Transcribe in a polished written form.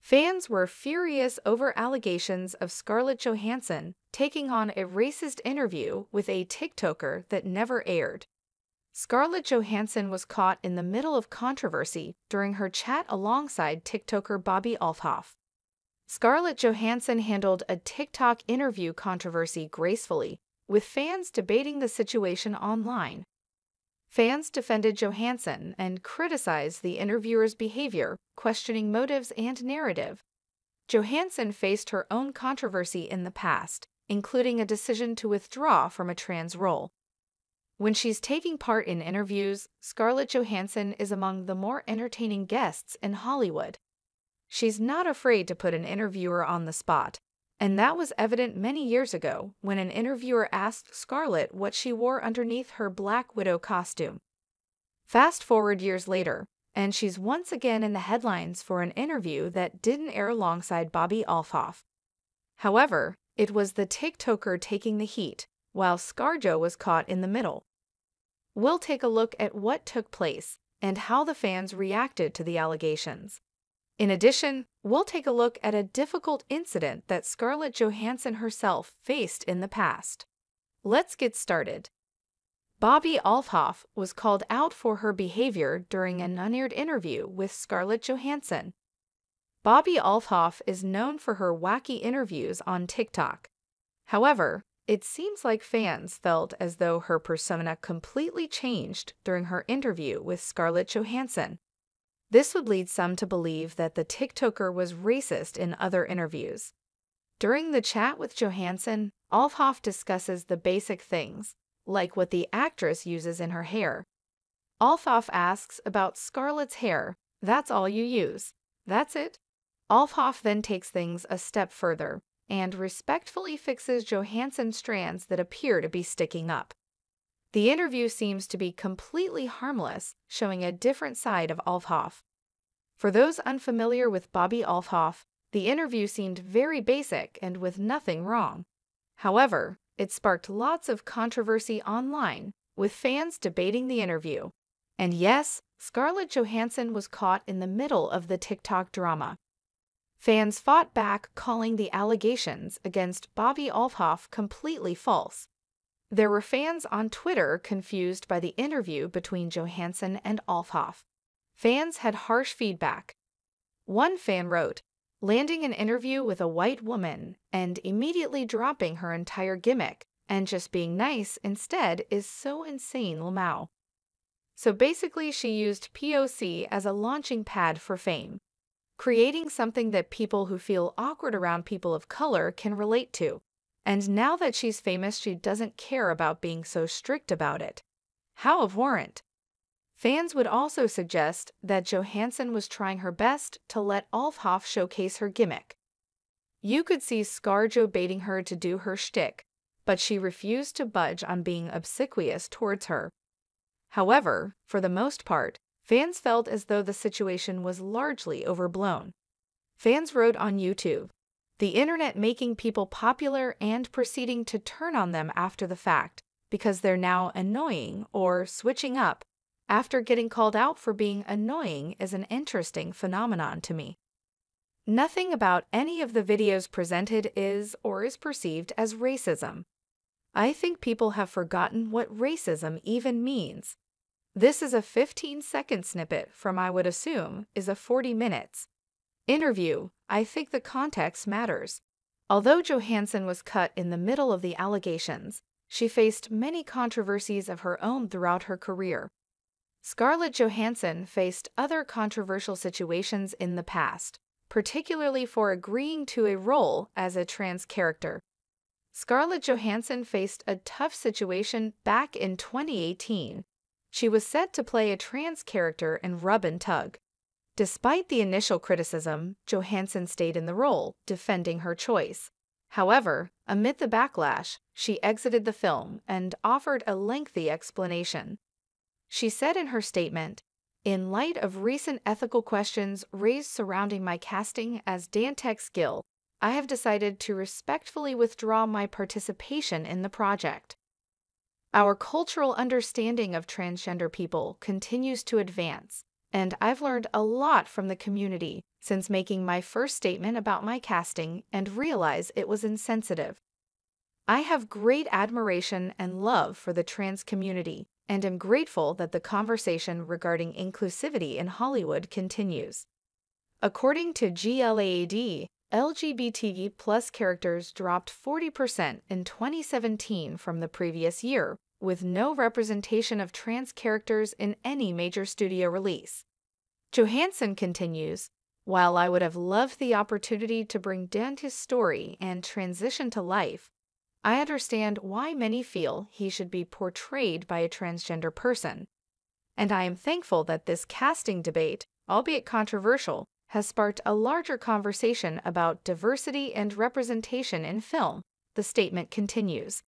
Fans were furious over allegations of Scarlett Johansson taking on a racist interview with a TikToker that never aired. Scarlett Johansson was caught in the middle of controversy during her chat alongside TikToker Bobby Alfhoff. Scarlett Johansson handled a TikTok interview controversy gracefully, with fans debating the situation online. Fans defended Johansson and criticized the interviewer's behavior, questioning motives and narrative. Johansson faced her own controversy in the past, including a decision to withdraw from a trans role. When she's taking part in interviews, Scarlett Johansson is among the more entertaining guests in Hollywood. She's not afraid to put an interviewer on the spot, and that was evident many years ago when an interviewer asked Scarlett what she wore underneath her Black Widow costume. Fast forward years later, and she's once again in the headlines for an interview that didn't air alongside Bobby Alfhoff. However, it was the TikToker taking the heat, while ScarJo was caught in the middle. We'll take a look at what took place and how the fans reacted to the allegations. In addition, we'll take a look at a difficult incident that Scarlett Johansson herself faced in the past. Let's get started. Bobby Alfhoff was called out for her behavior during an unaired interview with Scarlett Johansson. Bobby Alfhoff is known for her wacky interviews on TikTok. However, it seems like fans felt as though her persona completely changed during her interview with Scarlett Johansson. This would lead some to believe that the TikToker was racist in other interviews. During the chat with Johansson, Alfhoff discusses the basic things, like what the actress uses in her hair. Alfhoff asks about Scarlett's hair. That's all you use. That's it? Alfhoff then takes things a step further and respectfully fixes Johansson's strands that appear to be sticking up. The interview seems to be completely harmless, showing a different side of Alfhoff. For those unfamiliar with Bobby Alfhoff, the interview seemed very basic and with nothing wrong. However, it sparked lots of controversy online, with fans debating the interview. And yes, Scarlett Johansson was caught in the middle of the TikTok drama. Fans fought back, calling the allegations against Bobby Alfhoff completely false. There were fans on Twitter confused by the interview between Johansson and Alfhoff. Fans had harsh feedback. One fan wrote, "Landing an interview with a white woman and immediately dropping her entire gimmick and just being nice instead is so insane, Lamau." So basically she used POC as a launching pad for fame, creating something that people who feel awkward around people of color can relate to. And now that she's famous, she doesn't care about being so strict about it. How abhorrent. Fans would also suggest that Johansson was trying her best to let Alfhoff showcase her gimmick. You could see ScarJo baiting her to do her shtick, but she refused to budge on being obsequious towards her. However, for the most part, fans felt as though the situation was largely overblown. Fans wrote on YouTube, "The internet making people popular and proceeding to turn on them after the fact because they're now annoying or switching up after getting called out for being annoying is an interesting phenomenon to me. Nothing about any of the videos presented is or is perceived as racism. I think people have forgotten what racism even means. This is a 15-second snippet from I would assume is a 40 minutes interview. I think the context matters." Although Johansson was cut in the middle of the allegations, she faced many controversies of her own throughout her career. Scarlett Johansson faced other controversial situations in the past, particularly for agreeing to a role as a trans character. Scarlett Johansson faced a tough situation back in 2018. She was set to play a trans character in Rub and Tug. Despite the initial criticism, Johansson stayed in the role, defending her choice. However, amid the backlash, she exited the film and offered a lengthy explanation. She said in her statement, "In light of recent ethical questions raised surrounding my casting as Dantex Gill, I have decided to respectfully withdraw my participation in the project. Our cultural understanding of transgender people continues to advance, and I've learned a lot from the community since making my first statement about my casting and realize it was insensitive. I have great admiration and love for the trans community and am grateful that the conversation regarding inclusivity in Hollywood continues. According to GLAAD, LGBT+ characters dropped 40% in 2017 from the previous year, with no representation of trans characters in any major studio release. Johansson continues, "While I would have loved the opportunity to bring Dante's story and transition to life, I understand why many feel he should be portrayed by a transgender person. And I am thankful that this casting debate, albeit controversial, has sparked a larger conversation about diversity and representation in film," the statement continues.